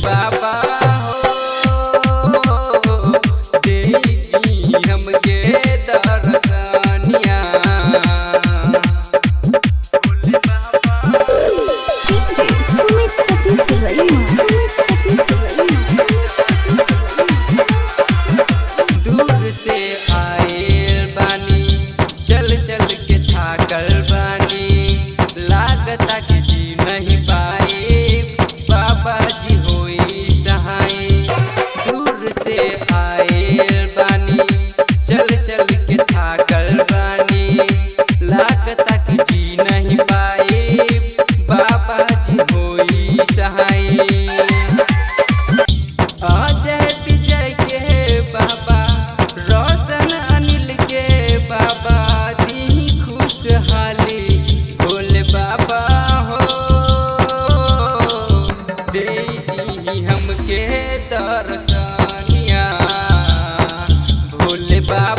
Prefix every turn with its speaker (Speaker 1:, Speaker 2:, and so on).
Speaker 1: बाबा हो देई हमके दर्शनिया। दूर से आएल बानी चल चल के थाकल बानी लागता कि जी नहीं पाए बाबा जी होई सहाय। दूर से आएल बानी चल चल के थाकल बानी लागता कि जी नहीं पाए बाबा जी होई सहाय। अजय विजय के बाबा रोशन अनिल के बाबा दी खुशहाली भोले बाबा हो दे हमके दर्शनिया भोले बाबा।